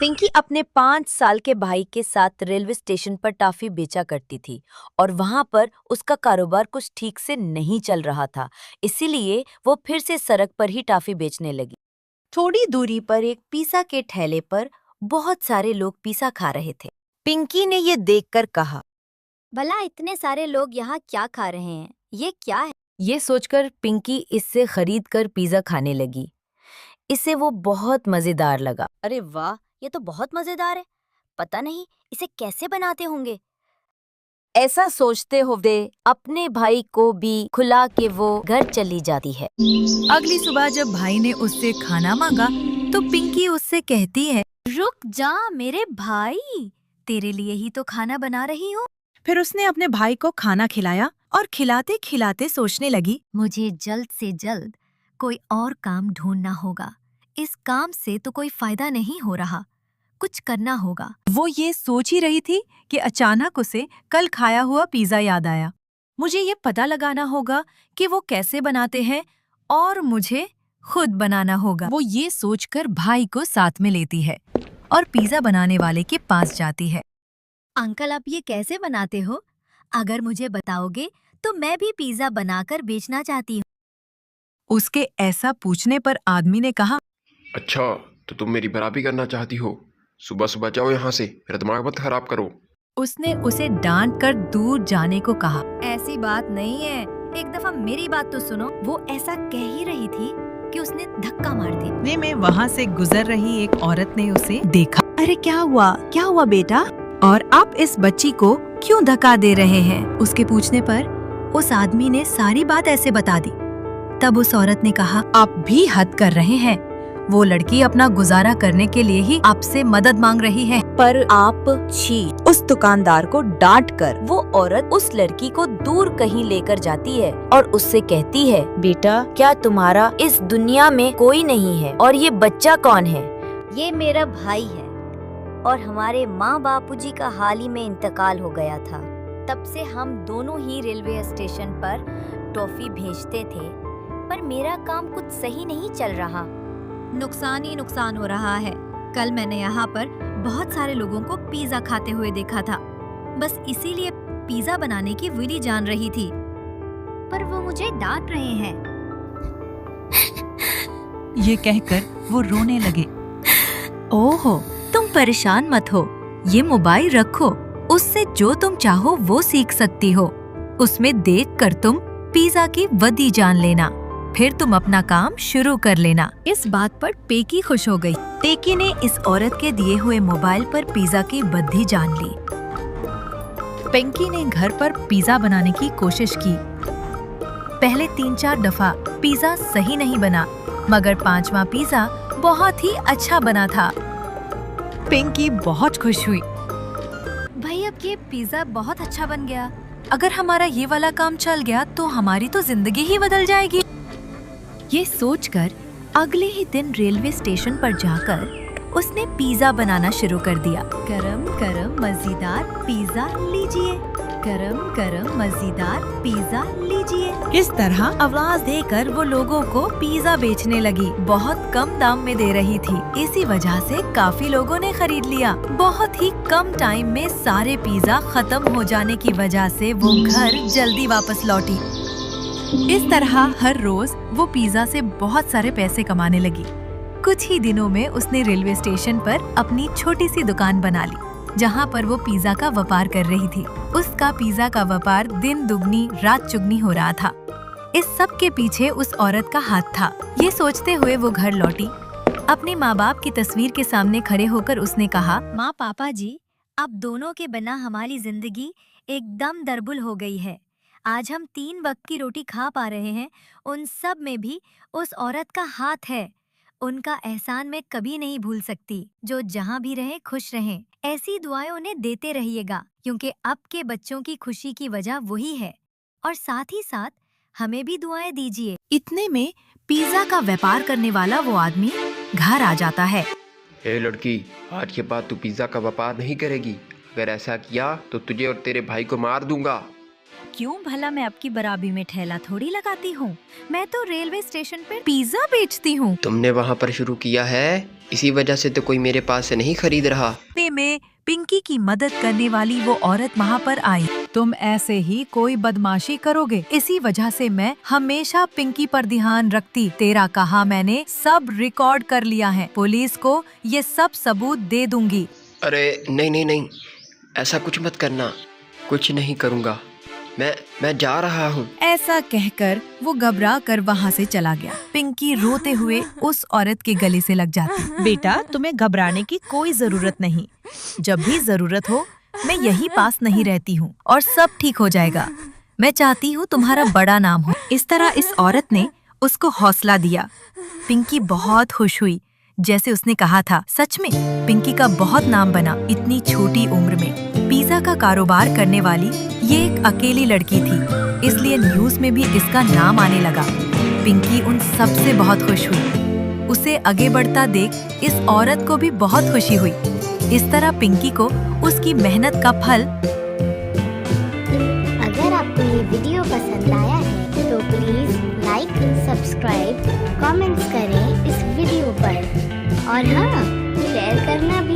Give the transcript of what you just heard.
पिंकी अपने 5 साल के भाई के साथ रेलवे स्टेशन पर टॉफी बेचा करती थी और वहां पर उसका कारोबार कुछ ठीक से नहीं चल रहा था। इसीलिए वो फिर से सड़क पर ही टॉफी बेचने लगी। थोड़ी दूरी पर एक पिज़्ज़ा के ठेले पर बहुत सारे लोग पिज़्ज़ा खा रहे थे। पिंकी ने ये देखकर कहा, भला इतने सारे लोग यहाँ क्या खा रहे हैं? ये क्या है? ये सोचकर पिंकी इससे खरीद कर पिज़्ज़ा खाने लगी। इसे वो बहुत मजेदार लगा। अरे वाह, ये तो बहुत मजेदार है। पता नहीं इसे कैसे बनाते होंगे। ऐसा सोचते हुए अपने भाई को भी खुला के वो घर चली जाती है। अगली सुबह जब भाई ने उससे खाना मांगा तो पिंकी उससे कहती है, रुक जा मेरे भाई, तेरे लिए ही तो खाना बना रही हूँ। फिर उसने अपने भाई को खाना खिलाया और खिलाते खिलाते सोचने लगी, मुझे जल्द से जल्द कोई और काम ढूंढना होगा। इस काम से तो कोई फायदा नहीं हो रहा, कुछ करना होगा। वो ये सोच ही रही थी कि अचानक उसे कल खाया हुआ पिज़्ज़ा याद आया। मुझे ये पता लगाना होगा कि वो कैसे बनाते हैं और मुझे खुद बनाना होगा। वो ये सोचकर भाई को साथ में लेती है और पिज़्ज़ा बनाने वाले के पास जाती है। अंकल, आप ये कैसे बनाते हो? अगर मुझे बताओगे तो मैं भी पिज़्ज़ा बनाकर बेचना चाहती हूँ। उसके ऐसा पूछने पर आदमी ने कहा, अच्छा, तो तुम मेरी बराबरी करना चाहती हो? सुबह सुबह जाओ यहाँ से, मेरा दिमाग मत खराब करो। उसने उसे डांट कर दूर जाने को कहा। ऐसी बात नहीं है, एक दफा मेरी बात तो सुनो। वो ऐसा कह ही रही थी कि उसने धक्का मार दिया। इतने में वहाँ से गुजर रही एक औरत ने उसे देखा। अरे क्या हुआ बेटा? और आप इस बच्ची को क्यों धक्का दे रहे हैं? उसके पूछने पर उस आदमी ने सारी बात ऐसे बता दी। तब उस औरत ने कहा, आप भी हद कर रहे हैं। वो लड़की अपना गुजारा करने के लिए ही आपसे मदद मांग रही है। पर आप छी। उस दुकानदार को डांट कर वो औरत उस लड़की को दूर कहीं लेकर जाती है और उससे कहती है, बेटा क्या तुम्हारा इस दुनिया में कोई नहीं है? और ये बच्चा कौन है? ये मेरा भाई है और हमारे माँ बापूजी का हाल ही में इंतकाल हो गया था। तब से हम दोनों ही रेलवे स्टेशन पर टॉफी भेजते थे, पर मेरा काम कुछ सही नहीं चल रहा। नुकसान ही नुकसान हो रहा है। कल मैंने यहाँ पर बहुत सारे लोगों को पिज़्ज़ा खाते हुए देखा था। बस इसीलिए पिज़्ज़ा बनाने की विधि जान रही थी, पर वो मुझे डांट रहे हैं। ये कहकर वो रोने लगे। ओहो, तुम परेशान मत हो। ये मोबाइल रखो, उससे जो तुम चाहो वो सीख सकती हो। उसमें देखकर तुम पिज़्ज़ा की विधि जान लेना, फिर तुम अपना काम शुरू कर लेना। इस बात पर पेकी खुश हो गई। टेकी ने इस औरत के दिए हुए मोबाइल पर पिज़्ज़ा की विधि जान ली। पिंकी ने घर पर पिज़्ज़ा बनाने की कोशिश की। पहले 3-4 दफा पिज़्ज़ा सही नहीं बना, मगर 5वां पिज़्ज़ा बहुत ही अच्छा बना था। पिंकी बहुत खुश हुई। भाई, अब ये पिज़्ज़ा बहुत अच्छा बन गया। अगर हमारा ये वाला काम चल गया तो हमारी तो जिंदगी ही बदल जाएगी। ये सोचकर अगले ही दिन रेलवे स्टेशन पर जाकर उसने पिज़्ज़ा बनाना शुरू कर दिया। गरम गरम मजेदार पिज़्ज़ा लीजिए, गरम गरम मजेदार पिज़्ज़ा लीजिए। इस तरह आवाज देकर वो लोगों को पिज़्ज़ा बेचने लगी। बहुत कम दाम में दे रही थी, इसी वजह से काफी लोगों ने खरीद लिया। बहुत ही कम टाइम में सारे पिज़्ज़ा खत्म हो जाने की वजह से वो घर जल्दी वापस लौटी। इस तरह हर रोज वो पिज़्ज़ा से बहुत सारे पैसे कमाने लगी। कुछ ही दिनों में उसने रेलवे स्टेशन पर अपनी छोटी सी दुकान बना ली, जहाँ पर वो पिज़्ज़ा का व्यापार कर रही थी। उसका पिज़्ज़ा का व्यापार दिन दुगनी रात चुगनी हो रहा था। इस सब के पीछे उस औरत का हाथ था। ये सोचते हुए वो घर लौटी। अपने माँ बाप की तस्वीर के सामने खड़े होकर उसने कहा, माँ पापा जी, आप दोनों के बिना हमारी जिंदगी एकदम दरबुल हो गई है। आज हम 3 वक्त की रोटी खा पा रहे हैं, उन सब में भी उस औरत का हाथ है। उनका एहसान मैं कभी नहीं भूल सकती। जो जहाँ भी रहे खुश रहें। ऐसी दुआएं उन्हें देते रहिएगा, क्योंकि अब के बच्चों की खुशी की वजह वही है। और साथ ही साथ हमें भी दुआएं दीजिए। इतने में पिज़्ज़ा का व्यापार करने वाला वो आदमी घर आ जाता है। ए लड़की, आज के बाद तू पिज़्ज़ा का व्यापार नहीं करेगी। अगर ऐसा किया तो तुझे और तेरे भाई को मार दूंगा। क्यों भला मैं आपकी बराबरी में ठेला थोड़ी लगाती हूँ। मैं तो रेलवे स्टेशन पर पिज्जा बेचती हूँ। तुमने वहाँ पर शुरू किया है, इसी वजह से तो कोई मेरे पास से नहीं खरीद रहा। इतने में पिंकी की मदद करने वाली वो औरत वहाँ पर आई। तुम ऐसे ही कोई बदमाशी करोगे, इसी वजह से मैं हमेशा पिंकी पर ध्यान रखती। तेरा कहा मैंने सब रिकॉर्ड कर लिया है, पुलिस को ये सब सबूत दे दूंगी। अरे नहीं नहीं नहीं, ऐसा कुछ मत करना, कुछ नहीं करूँगा, मैं जा रहा हूँ। ऐसा कहकर वो घबरा कर वहाँ से चला गया। पिंकी रोते हुए उस औरत के गले से लग जाती। बेटा, तुम्हें घबराने की कोई जरूरत नहीं, जब भी जरूरत हो मैं यही पास नहीं रहती हूँ और सब ठीक हो जाएगा। मैं चाहती हूँ तुम्हारा बड़ा नाम हो। इस तरह इस औरत ने उसको हौसला दिया। पिंकी बहुत खुश हुई, जैसे उसने कहा था। सच में पिंकी का बहुत नाम बना। इतनी छोटी उम्र में पिज्जा का कारोबार करने वाली ये एक अकेली लड़की थी, इसलिए न्यूज़ में भी इसका नाम आने लगा। पिंकी उन सबसे बहुत खुश हुई। उसे आगे बढ़ता देख इस औरत को भी बहुत खुशी हुई। इस तरह पिंकी को उसकी मेहनत का फल। अगर आपको ये वीडियो पसंद आया है तो प्लीज लाइक, सब्सक्राइब, कमेंट्स करें इस वीडियो पर और हाँ, शेयर करना भी